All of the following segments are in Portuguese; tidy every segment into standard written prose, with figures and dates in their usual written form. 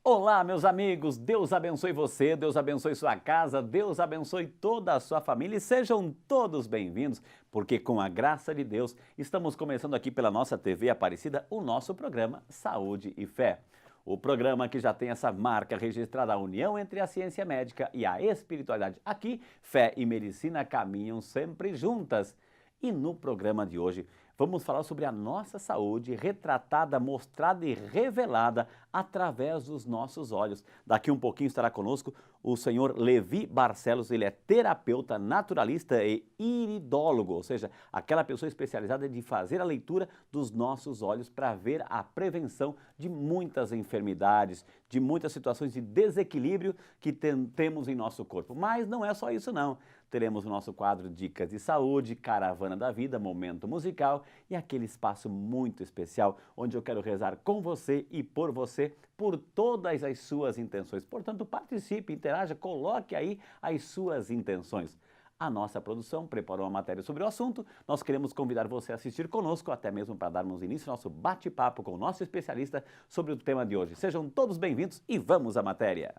Olá, meus amigos, Deus abençoe você, Deus abençoe sua casa, Deus abençoe toda a sua família e sejam todos bem-vindos, porque com a graça de Deus estamos começando aqui pela nossa TV Aparecida o nosso programa Saúde e Fé. O programa que já tem essa marca registrada, a união entre a ciência médica e a espiritualidade. Aqui, fé e medicina caminham sempre juntas. E no programa de hoje vamos falar sobre a nossa saúde retratada, mostrada e revelada através dos nossos olhos. Daqui um pouquinho estará conosco o senhor Levi Barcelos, ele é terapeuta, naturalista e iridólogo, ou seja, aquela pessoa especializada de fazer a leitura dos nossos olhos para ver a prevenção de muitas enfermidades, de muitas situações de desequilíbrio que temos em nosso corpo. Mas não é só isso não. Teremos o nosso quadro Dicas de Saúde, Caravana da Vida, Momento Musical e aquele espaço muito especial onde eu quero rezar com você e por você, por todas as suas intenções. Portanto, participe, interaja, coloque aí as suas intenções. A nossa produção preparou uma matéria sobre o assunto. Nós queremos convidar você a assistir conosco, até mesmo para darmos início ao nosso bate-papo com o nosso especialista sobre o tema de hoje. Sejam todos bem-vindos e vamos à matéria.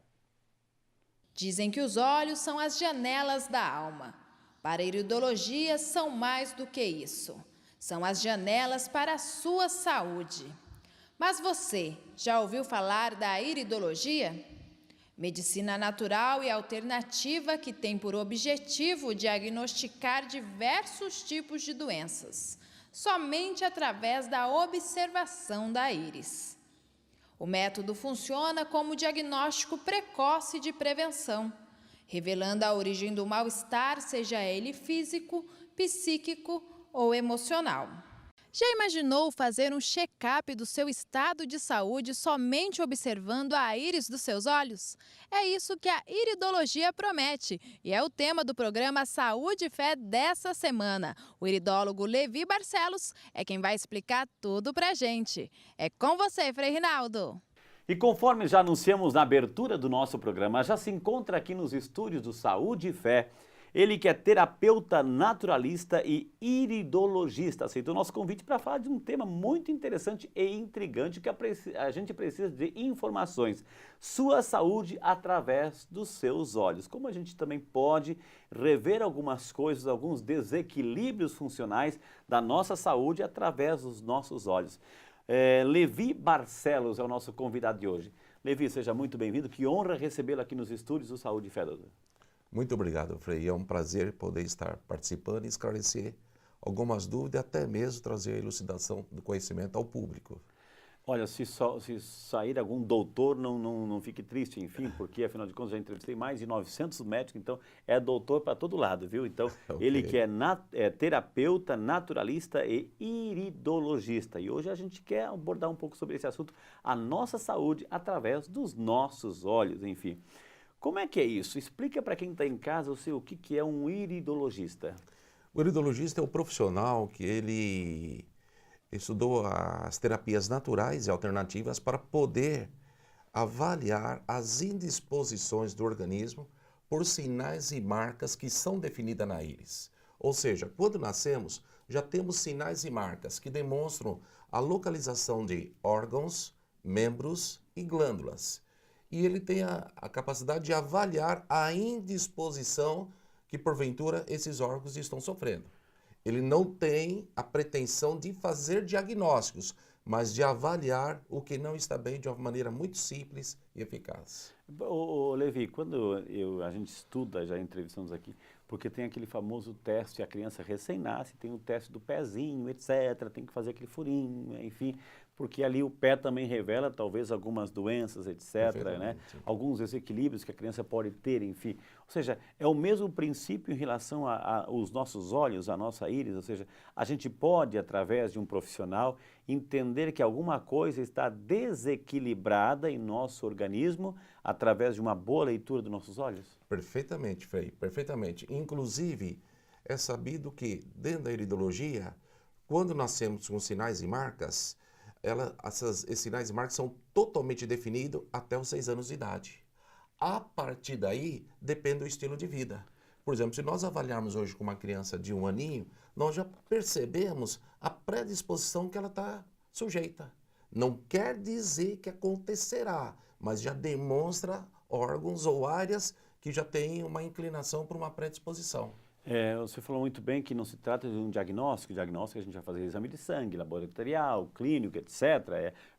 Dizem que os olhos são as janelas da alma. Para a iridologia, são mais do que isso. São as janelas para a sua saúde. Mas você já ouviu falar da iridologia? Medicina natural e alternativa que tem por objetivo diagnosticar diversos tipos de doenças, somente através da observação da íris. O método funciona como diagnóstico precoce de prevenção, revelando a origem do mal-estar, seja ele físico, psíquico ou emocional. Já imaginou fazer um check-up do seu estado de saúde somente observando a íris dos seus olhos? É isso que a iridologia promete e é o tema do programa Saúde e Fé dessa semana. O iridólogo Levi Barcelos é quem vai explicar tudo pra gente. É com você, Frei Rinaldo. E conforme já anunciamos na abertura do nosso programa, já se encontra aqui nos estúdios do Saúde e Fé, ele que é terapeuta naturalista e iridologista, aceitou o nosso convite para falar de um tema muito interessante e intrigante que a gente precisa de informações. Sua saúde através dos seus olhos. Como a gente também pode rever algumas coisas, alguns desequilíbrios funcionais da nossa saúde através dos nossos olhos. Levi Barcelos é o nosso convidado de hoje. Levi, seja muito bem-vindo. Que honra recebê-lo aqui nos estúdios do Saúde e Fé. Muito obrigado, Frei. É um prazer poder estar participando e esclarecer algumas dúvidas, até mesmo trazer a elucidação do conhecimento ao público. Olha, se sair algum doutor, não fique triste, enfim, porque afinal de contas já entrevistei mais de 900 médicos, então é doutor para todo lado, viu? Então, Okay. ele que é terapeuta, naturalista e iridologista. E hoje a gente quer abordar um pouco sobre esse assunto, a nossa saúde através dos nossos olhos, enfim. Como é que é isso? Explica para quem está em casa o que é um iridologista. O iridologista é o profissional que ele estudou as terapias naturais e alternativas para poder avaliar as indisposições do organismo por sinais e marcas que são definidas na íris. Ou seja, quando nascemos, já temos sinais e marcas que demonstram a localização de órgãos, membros e glândulas. E ele tem a capacidade de avaliar a indisposição que, porventura, esses órgãos estão sofrendo. Ele não tem a pretensão de fazer diagnósticos, mas de avaliar o que não está bem de uma maneira muito simples e eficaz. Levi, quando a gente estuda, já entrevistamos aqui, porque tem aquele famoso teste, a criança recém-nasce, tem o teste do pezinho, etc., tem que fazer aquele furinho, enfim, porque ali o pé também revela talvez algumas doenças, etc., né? Alguns desequilíbrios que a criança pode ter, enfim. Ou seja, é o mesmo princípio em relação aos nossos olhos, a nossa íris, ou seja, a gente pode, através de um profissional, entender que alguma coisa está desequilibrada em nosso organismo através de uma boa leitura dos nossos olhos? Perfeitamente, Frei, perfeitamente. Inclusive, é sabido que, dentro da iridologia, quando nascemos com sinais e marcas, esses sinais e marcas são totalmente definidos até os 6 anos de idade. A partir daí, depende do estilo de vida. Por exemplo, se nós avaliarmos hoje com uma criança de 1 aninho, nós já percebemos a predisposição que ela está sujeita. Não quer dizer que acontecerá, mas já demonstra órgãos ou áreas que já têm uma inclinação para uma predisposição. Você falou muito bem que não se trata de um diagnóstico. Diagnóstico a gente vai fazer exame de sangue, laboratorial, clínico, etc.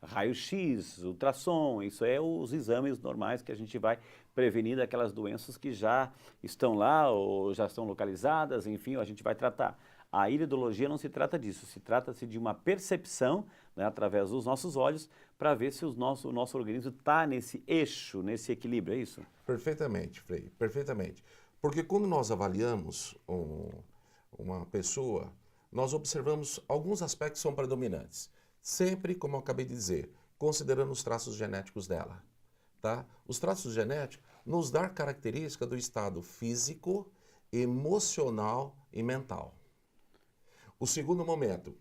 Raio-x, ultrassom, isso é os exames normais que a gente vai prevenir daquelas doenças que já estão lá ou já estão localizadas, enfim, a gente vai tratar. A iridologia não se trata disso, se trata-se de uma percepção, né, através dos nossos olhos para ver se o nosso organismo está nesse eixo, nesse equilíbrio, é isso? Perfeitamente, Frei, perfeitamente. Porque quando nós avaliamos uma pessoa, nós observamos alguns aspectos que são predominantes. Sempre, como eu acabei de dizer, considerando os traços genéticos dela. Tá? Os traços genéticos nos dão característica do estado físico, emocional e mental. O segundo momento,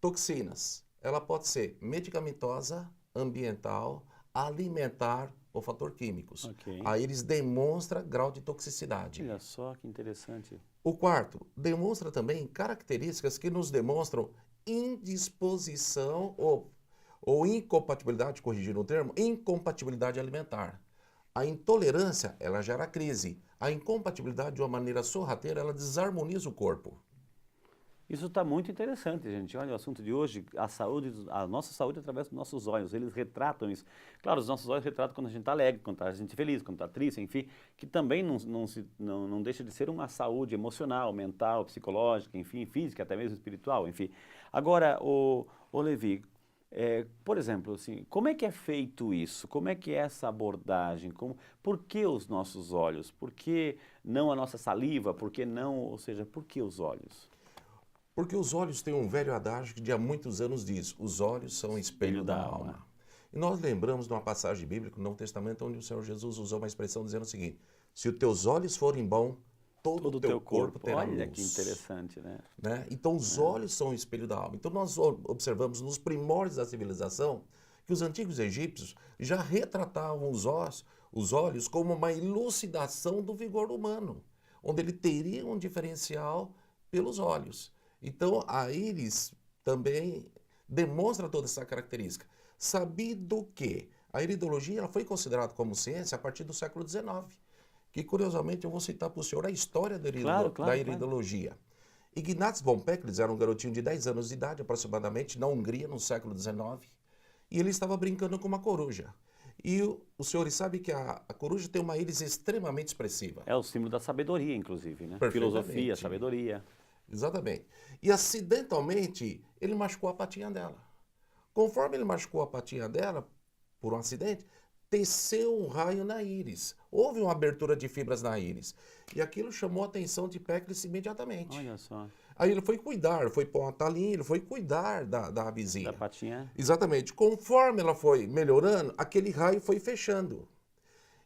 toxinas. Ela pode ser medicamentosa, ambiental, alimentar ou fator químicos. Ok. Aí eles demonstram grau de toxicidade. Olha só que interessante. O quarto, demonstra também características que nos demonstram indisposição ou incompatibilidade, corrigindo o termo, incompatibilidade alimentar. A intolerância, ela gera crise. A incompatibilidade, de uma maneira sorrateira, ela desarmoniza o corpo. Isso está muito interessante, gente. Olha, o assunto de hoje, a nossa saúde através dos nossos olhos, eles retratam isso. Claro, os nossos olhos retratam quando a gente está alegre, quando a gente está feliz, quando está triste, enfim, que também não deixa de ser uma saúde emocional, mental, psicológica, enfim, física, até mesmo espiritual, enfim. Agora, o Levi, por exemplo, assim, como é que é feito isso? Como é que é essa abordagem? Por que os nossos olhos? Por que não a nossa saliva? Por que não, ou seja, por que os olhos? Porque os olhos têm um velho adágio que de há muitos anos diz, os olhos são o espelho da alma. E nós lembramos de uma passagem bíblica no Novo Testamento onde o Senhor Jesus usou uma expressão dizendo o seguinte, se os teus olhos forem bons, todo o teu corpo terá luz. Olha que interessante, né? Então os olhos são o espelho da alma. Então nós observamos nos primórdios da civilização que os antigos egípcios já retratavam os olhos como uma elucidação do vigor humano, onde ele teria um diferencial pelos olhos. Então, a íris também demonstra toda essa característica. Sabido que a iridologia ela foi considerada como ciência a partir do século XIX, que curiosamente eu vou citar para o senhor a história da iridologia. Claro. Ignaz von Pecklitz era um garotinho de 10 anos de idade aproximadamente, na Hungria, no século XIX, e ele estava brincando com uma coruja. E os senhores sabem que a coruja tem uma íris extremamente expressiva. É o símbolo da sabedoria, inclusive, né? Filosofia, sabedoria. Exatamente. E acidentalmente, ele machucou a patinha dela. Conforme ele machucou a patinha dela, por um acidente, teceu um raio na íris. Houve uma abertura de fibras na íris. E aquilo chamou a atenção de Pecklitz imediatamente. Olha só. Aí ele foi cuidar, foi pôr uma talinha, ele foi cuidar da vizinha. Da patinha. Exatamente. Conforme ela foi melhorando, aquele raio foi fechando.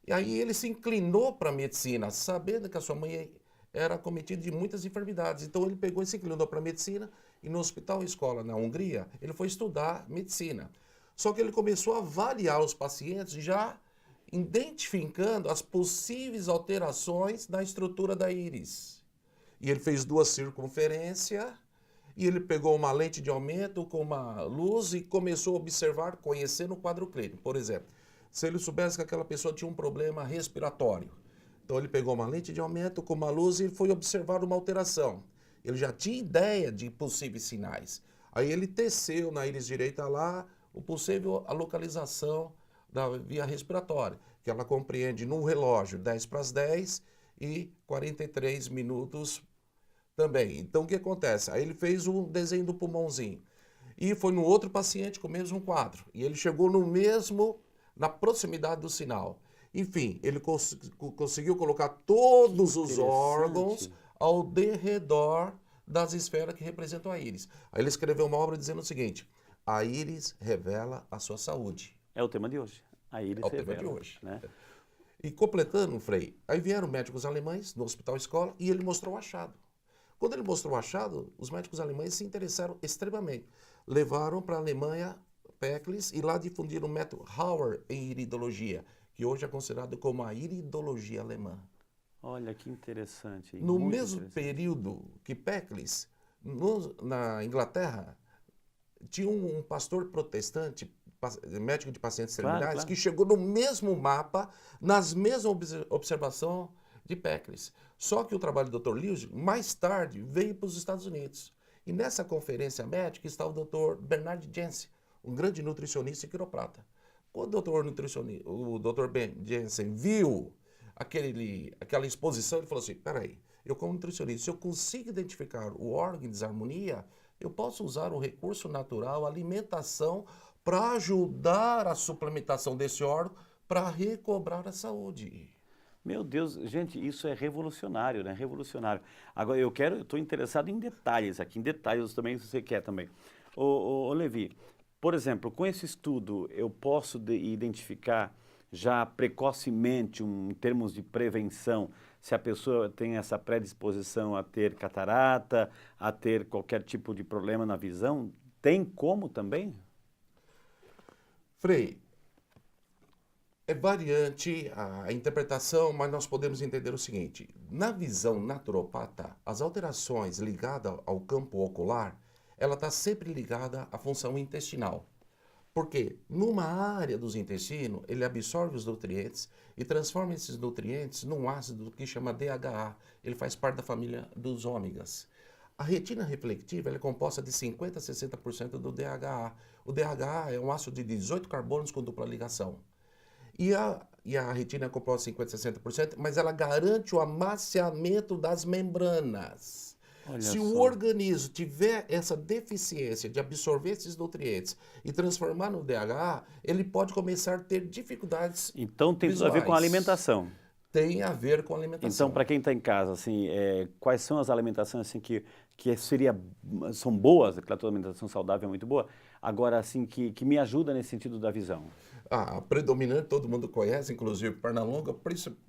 E aí ele se inclinou para a medicina, sabendo que a sua mãe era acometido de muitas enfermidades. Então ele pegou e se inclinou para a medicina e no hospital escola na Hungria, ele foi estudar medicina. Só que ele começou a avaliar os pacientes já identificando as possíveis alterações na estrutura da íris. E ele fez 2 circunferências e ele pegou uma lente de aumento com uma luz e começou a observar, conhecendo o quadro clínico. Por exemplo, se ele soubesse que aquela pessoa tinha um problema respiratório, então ele pegou uma lente de aumento com uma luz e foi observar uma alteração. Ele já tinha ideia de possíveis sinais. Aí ele teceu na íris direita lá a localização da via respiratória, que ela compreende no relógio 10 para as 10 e 43 minutos também. Então o que acontece? Aí ele fez o desenho do pulmãozinho. E foi no outro paciente com o mesmo quadro. E ele chegou na proximidade do sinal. Enfim, ele conseguiu colocar todos os órgãos ao derredor das esferas que representam a íris. Aí ele escreveu uma obra dizendo o seguinte, a íris revela a sua saúde. É o tema de hoje. A íris revela. É o tema de hoje. Né? E completando, Frei, aí vieram médicos alemães no hospital escola e ele mostrou o achado. Quando ele mostrou o achado, os médicos alemães se interessaram extremamente. Levaram para a Alemanha Pecklitz e lá difundiram o método Hauer em iridologia, que hoje é considerado como a iridologia alemã. Olha que interessante. No mesmo período que Pecklitz, na Inglaterra, tinha um pastor protestante médico de pacientes Claro, terminais, claro. que chegou no mesmo mapa, nas mesmas observações de Peckless. Só que o trabalho do Dr. Lewis, mais tarde, veio para os Estados Unidos. E nessa conferência médica está o Dr. Bernard Jensen, um grande nutricionista e quiroprata. Quando o Dr. Ben Jensen viu aquela exposição, ele falou assim, peraí, eu como nutricionista, se eu consigo identificar o órgão em desarmonia, eu posso usar o recurso natural, a alimentação, para ajudar a suplementação desse órgão para recobrar a saúde. Meu Deus, gente, isso é revolucionário, né? Revolucionário. Agora, eu estou interessado em detalhes aqui, em detalhes também, se você quer também. Ô, Levi, por exemplo, com esse estudo, eu posso identificar já precocemente, em termos de prevenção, se a pessoa tem essa predisposição a ter catarata, a ter qualquer tipo de problema na visão? Tem como também? Frei, é variante a interpretação, mas nós podemos entender o seguinte: na visão naturopata, as alterações ligadas ao campo ocular, ela está sempre ligada à função intestinal. Porque numa área dos intestinos, ele absorve os nutrientes e transforma esses nutrientes num ácido que chama DHA. Ele faz parte da família dos ômegas. A retina reflectiva ela é composta de 50% a 60% do DHA. O DHA é um ácido de 18 carbonos com dupla ligação. E a retina é composta de 50% a 60%, mas ela garante o amaciamento das membranas. Olha Se só. o organismo tiver essa deficiência de absorver esses nutrientes e transformar no DHA, ele pode começar a ter dificuldades Então tem tudo a ver com a visuais. alimentação. Tem a ver com a alimentação. Então, para quem está em casa, assim, quais são as alimentações assim, são boas? Claro, toda alimentação saudável é muito boa. Agora, assim, que me ajuda nesse sentido da visão. A predominante todo mundo conhece, inclusive Pernalonga,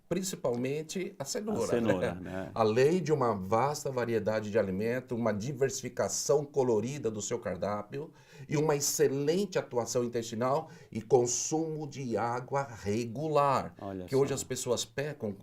principalmente a cenoura. A cenoura, né? Além de uma vasta variedade de alimentos, uma diversificação colorida do seu cardápio e uma excelente atuação intestinal e consumo de água regular. Olha que hoje só. as pessoas pecam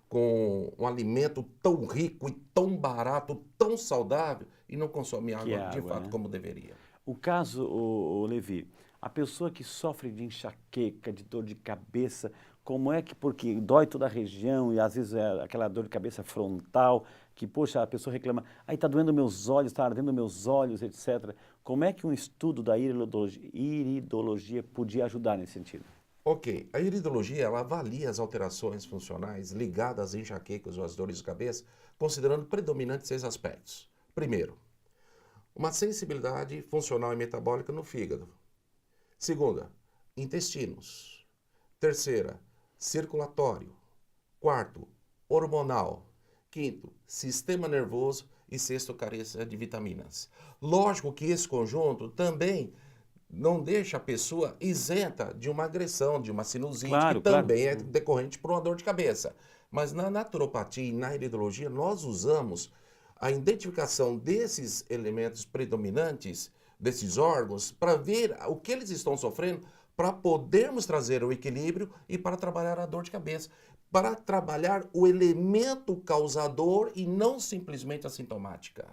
com um alimento tão rico e tão barato, tão saudável e não consomem água de água, fato né? como deveria. O caso, o Levi, a pessoa que sofre de enxaqueca, de dor de cabeça, como é que, porque dói toda a região e às vezes é aquela dor de cabeça frontal, que, poxa, a pessoa reclama, aí está doendo meus olhos, está ardendo meus olhos, etc. Como é que um estudo da iridologia podia ajudar nesse sentido? Ok, a iridologia ela avalia as alterações funcionais ligadas às enxaquecas ou às dores de cabeça, considerando predominantes 6 aspectos. Primeiro, uma sensibilidade funcional e metabólica no fígado. Segunda, intestinos. Terceira, circulatório. Quarto, hormonal. Quinto, sistema nervoso. E sexto, carência de vitaminas. Lógico que esse conjunto também não deixa a pessoa isenta de uma agressão, de uma sinusite, Claro, que também claro. é decorrente por uma dor de cabeça. Mas na naturopatia e na iridologia, nós usamos a identificação desses elementos predominantes, desses órgãos, para ver o que eles estão sofrendo, para podermos trazer o equilíbrio e para trabalhar a dor de cabeça, para trabalhar o elemento causador e não simplesmente a sintomática.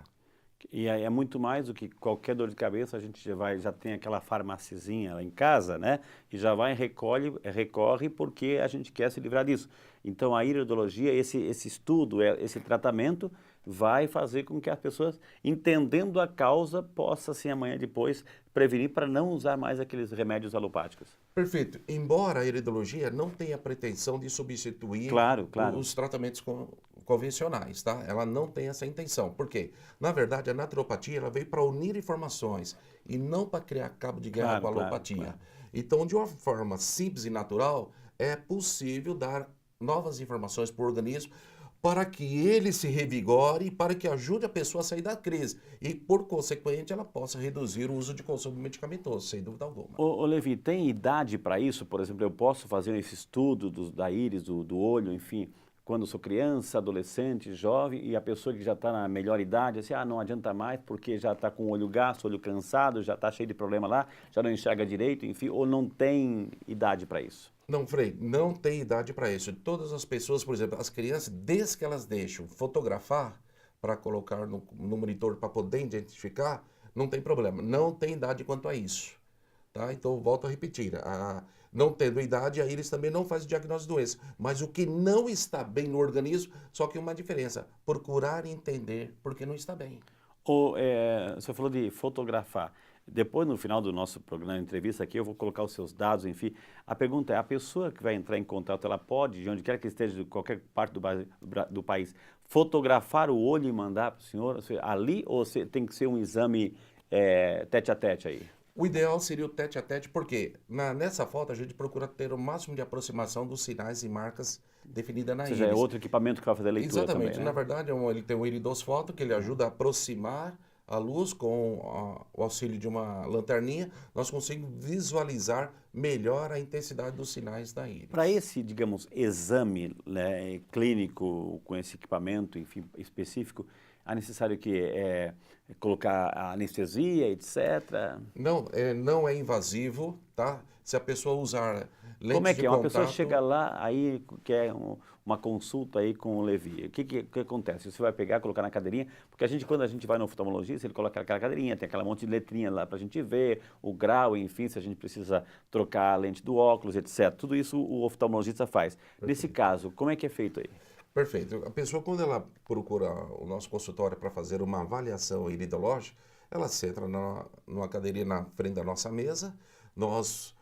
E aí é muito mais do que qualquer dor de cabeça, a gente já tem aquela farmacizinha lá em casa, né? E já vai, recorre porque a gente quer se livrar disso. Então a iridologia, esse estudo, esse tratamento vai fazer com que as pessoas, entendendo a causa, possa, assim, amanhã depois, prevenir para não usar mais aqueles remédios alopáticos. Perfeito. Embora a iridologia não tenha pretensão de substituir Claro. os tratamentos convencionais, tá? Ela não tem essa intenção. Por quê? Na verdade, a naturopatia ela veio para unir informações e não para criar cabo de guerra com a alopatia. Claro. Então, de uma forma simples e natural, é possível dar novas informações para o organismo para que ele se revigore e para que ajude a pessoa a sair da crise. E, por consequente, ela possa reduzir o uso de consumo medicamentoso, sem dúvida alguma. Ô Levi, tem idade para isso? Por exemplo, eu posso fazer esse estudo da íris, do olho, enfim, quando sou criança, adolescente, jovem, e a pessoa que já está na melhor idade, assim, não adianta mais porque já está com o olho gasto, olho cansado, já está cheio de problema lá, já não enxerga direito, enfim, ou não tem idade para isso? Não, Frei, não tem idade para isso. Todas as pessoas, por exemplo, as crianças, desde que elas deixam fotografar para colocar no monitor para poder identificar, não tem problema. Não tem idade quanto a isso. tá? Então, volto a repetir, não tendo idade, a íris também não faz diagnóstico de doença. Mas o que não está bem no organismo, só que uma diferença, procurar entender por que não está bem. Você falou de fotografar. Depois, no final do nosso programa, entrevista aqui, eu vou colocar os seus dados, enfim. A pergunta é, a pessoa que vai entrar em contato, ela pode, de onde quer que esteja, de qualquer parte do país, fotografar o olho e mandar para o senhor ali, ou tem que ser um exame tete a tete aí? O ideal seria o tete a tete, porque nessa foto a gente procura ter o máximo de aproximação dos sinais e marcas definidas na íris. Ou seja, é outro equipamento que vai fazer a leitura. Exatamente. Também, né? Na verdade, ele tem o iridosfoto, que ele ajuda a aproximar a luz com o auxílio de uma lanterninha. Nós conseguimos visualizar melhor a intensidade dos sinais da íris. Para esse, digamos, exame, né, clínico, com esse equipamento, enfim, específico, é necessário colocar a anestesia, etc. Não é invasivo, tá? Se a pessoa usar lentes Como é que de é? Uma contato... pessoa chega lá, aí quer uma consulta aí com o Levi. O que acontece? Você vai pegar, colocar na cadeirinha, porque quando a gente vai no oftalmologista, ele coloca aquela cadeirinha, tem aquela monte de letrinha lá para a gente ver, o grau, enfim, se a gente precisa trocar a lente do óculos, etc. Tudo isso o oftalmologista faz. Perfeito. Nesse caso, como é que é feito aí? Perfeito. A pessoa, quando ela procura o nosso consultório para fazer uma avaliação iridológica, ela senta numa cadeirinha na frente da nossa mesa, nós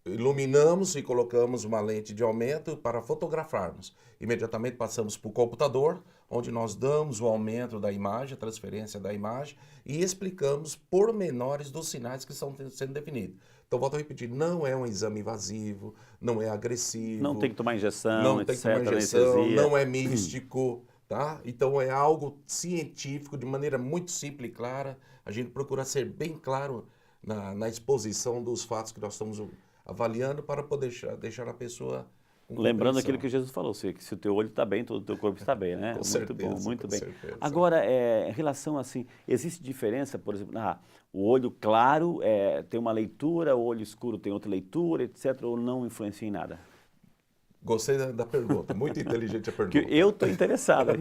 iluminamos e colocamos uma lente de aumento para fotografarmos. Imediatamente passamos para o computador, onde nós damos o aumento da imagem, a transferência da imagem e explicamos pormenores dos sinais que estão sendo definidos. Então, volto a repetir, não é um exame invasivo, não é agressivo. Não tem que tomar injeção, não etc. Tem que tomar injeção, não é místico, tá? Então, é algo científico, de maneira muito simples e clara. A gente procura ser bem claro na exposição dos fatos que nós estamos avaliando para poder deixar a pessoa... Lembrando aquilo que Jesus falou, que se o teu olho está bem, todo o teu corpo está bem, né? Com muito certeza, bom, muito bem. Certeza. Agora, em relação assim, existe diferença, por exemplo, o olho claro tem uma leitura, o olho escuro tem outra leitura, etc., ou não influencia em nada? Gostei da pergunta, muito inteligente a pergunta. Eu estou interessado.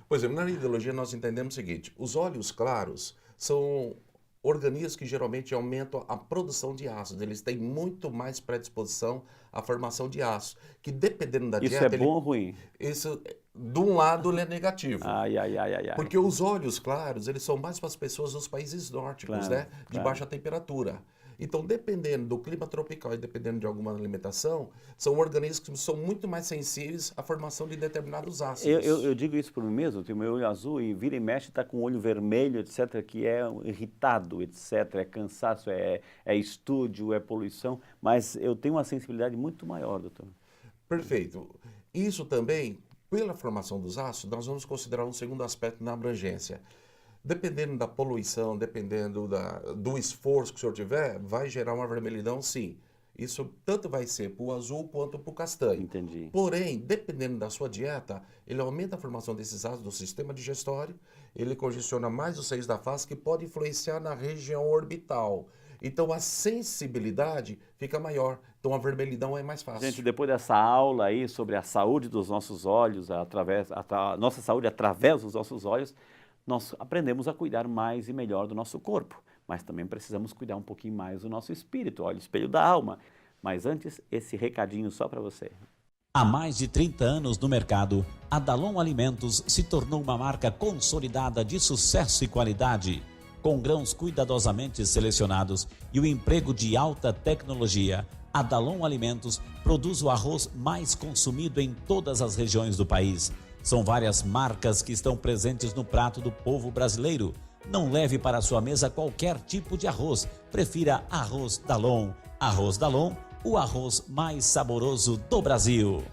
Por exemplo, na iridologia nós entendemos o seguinte, os olhos claros são organismos que geralmente aumentam a produção de ácidos, eles têm muito mais predisposição à formação de ácidos, que dependendo da dieta... Isso é bom ou ruim? Isso, de um lado, ele é negativo. Ai. Porque os olhos claros, eles são mais para as pessoas dos países nórdicos, claro, né? De baixa temperatura. Então, dependendo do clima tropical e dependendo de alguma alimentação, são organismos que são muito mais sensíveis à formação de determinados ácidos. Eu digo isso por mim mesmo, tenho meu olho azul e vira e mexe, está com o olho vermelho, etc., que é irritado, etc., é cansaço, é estúdio, é poluição, mas eu tenho uma sensibilidade muito maior, doutor. Perfeito. Isso também, pela formação dos ácidos, nós vamos considerar um segundo aspecto na abrangência. Dependendo da poluição, dependendo do esforço que o senhor tiver, vai gerar uma vermelhidão, sim. Isso tanto vai ser para o azul quanto para o castanho. Entendi. Porém, dependendo da sua dieta, ele aumenta a formação desses ácidos do sistema digestório, ele congestiona mais os seios da face, que pode influenciar na região orbital. Então, a sensibilidade fica maior. Então, a vermelhidão é mais fácil. Gente, depois dessa aula aí sobre a saúde dos nossos olhos, nossa saúde através dos nossos olhos, nós aprendemos a cuidar mais e melhor do nosso corpo, mas também precisamos cuidar um pouquinho mais do nosso espírito, olha, o espelho da alma. Mas antes, esse recadinho só para você. Há mais de 30 anos no mercado, a Dalon Alimentos se tornou uma marca consolidada de sucesso e qualidade. Com grãos cuidadosamente selecionados e o emprego de alta tecnologia, a Dalon Alimentos produz o arroz mais consumido em todas as regiões do país. São várias marcas que estão presentes no prato do povo brasileiro. Não leve para a sua mesa qualquer tipo de arroz. Prefira Arroz Dalon. Arroz Dalon, o arroz mais saboroso do Brasil.